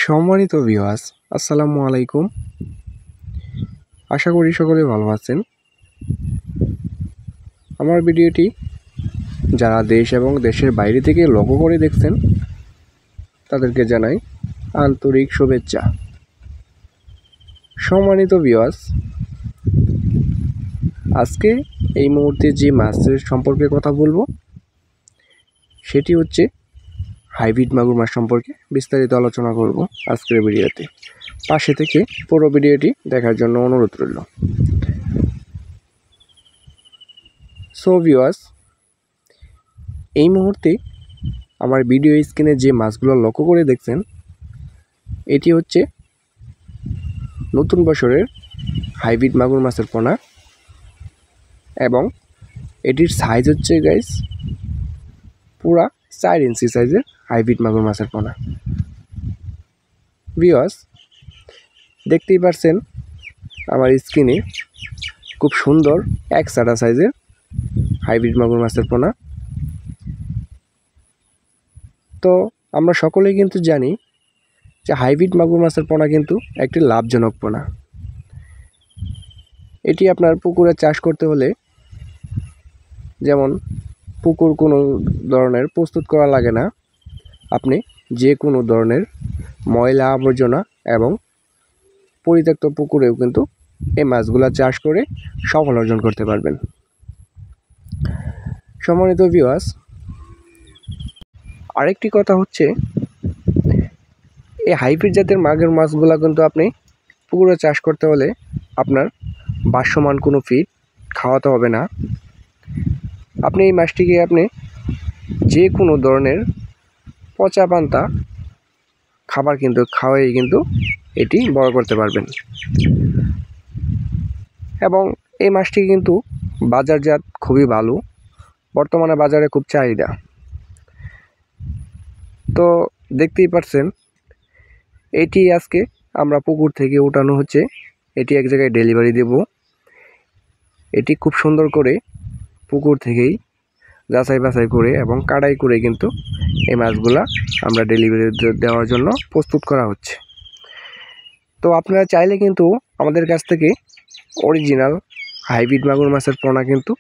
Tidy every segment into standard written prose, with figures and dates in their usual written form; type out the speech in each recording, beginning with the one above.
সম্মানিত ভিউয়ার্স, আসসালামু আলাইকুম। আশা করি সকলে ভালো আছেন। আমার ভিডিওটি যারা দেশ এবং দেশের বাইরে থেকে লক্ষ্য করে দেখছেন তাদেরকে জানাই আন্তরিক শুভেচ্ছা। সম্মানিত ভিউয়ার্স, আজকে এই মুহূর্তে যে মাছের সম্পর্কে কথা বলবো সেটি হচ্ছে হাইব্রিড মাগুর মাছ সম্পর্কে বিস্তারিত আলোচনা করব আজকের ভিডিওতে। পাশে থেকে পুরো ভিডিওটি দেখার জন্য অনুরোধ রইল। সো ভিউয়ার্স, এই মুহূর্তে আমার ভিডিও স্ক্রিনে যে মাছগুলো লক্ষ্য করে দেখছেন এটি হচ্ছে নতুন বছরের হাইব্রিড মাগুর মাছের পোনা এবং এটির সাইজ হচ্ছে গাইস পুরা 4 ইঞ্চি সাইজের হাইব্রিড মাগুর মাছের পোনা। ভিউয়ার্স, দেখতেই পারছেন আমার স্ক্রিনে খুব সুন্দর একসাটা সাইজের হাইব্রিড মাগুর মাছের পোনা। তো আমরা সকলেই কিন্তু জানি যে হাইব্রিড মাগুর মাছের পোনা কিন্তু একটি লাভজনক পোনা। এটি আপনার পুকুরে চাষ করতে হলে যেমন পুকুর কোনো ধরনের প্রস্তুত করা লাগে না, আপনি যে কোনো ধরনের ময়লা আবর্জনা এবং পরিত্যক্ত পুকুরেও কিন্তু এই মাছগুলো চাষ করে সফল অর্জন করতে পারবেন। সম্মানিত ভিউয়ার্স, আরেকটি কথা হচ্ছে এই হাইব্রিড জাতের মাগুর মাছগুলো কিন্তু আপনি পুকুরে চাষ করতে হলে আপনার বাসমান কোনো ফিড খাওয়াতে হবে না। আপনি এই মাছটিকে আপনি যে কোনো ধরনের পচা পান্তা খাবার কিন্তু খাওয়াই কিন্তু এটি বড় করতে পারবেন এবং এই মাছটি কিন্তু বাজারজাত খুবই ভালো, বর্তমানে বাজারে খুব চাহিদা। তো দেখতেই পাচ্ছেন এটি আজকে আমরা পুকুর থেকে উঠানো হচ্ছে, এটি এক জায়গায় ডেলিভারি দেব। এটি খুব সুন্দর করে পুকুর থেকেই যাচাই বাছাই করে এবং কাটাই করে কিন্তু এই মাছগুলা আমরা ডেলিভারি দেওয়ার জন্য প্রস্তুত করা হচ্ছে। তো আপনারা চাইলে কিন্তু আমাদের কাছ থেকে অরিজিনাল হাইব্রিড মাগুর মাছের পোনা কিন্তু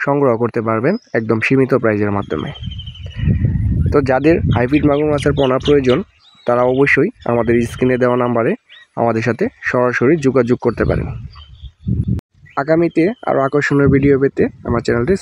সংগ্রহ করতে পারবেন একদম সীমিত প্রাইজের মাধ্যমে। তো যাদের হাইব্রিড মাগুর মাছের পোনা প্রয়োজন তারা অবশ্যই আমাদের স্ক্রিনে দেওয়া নাম্বারে আমাদের সাথে সরাসরি যোগাযোগ করতে পারেন। আগামীতে আরও আকর্ষণীয় ভিডিও পেতে আমার চ্যানেলটি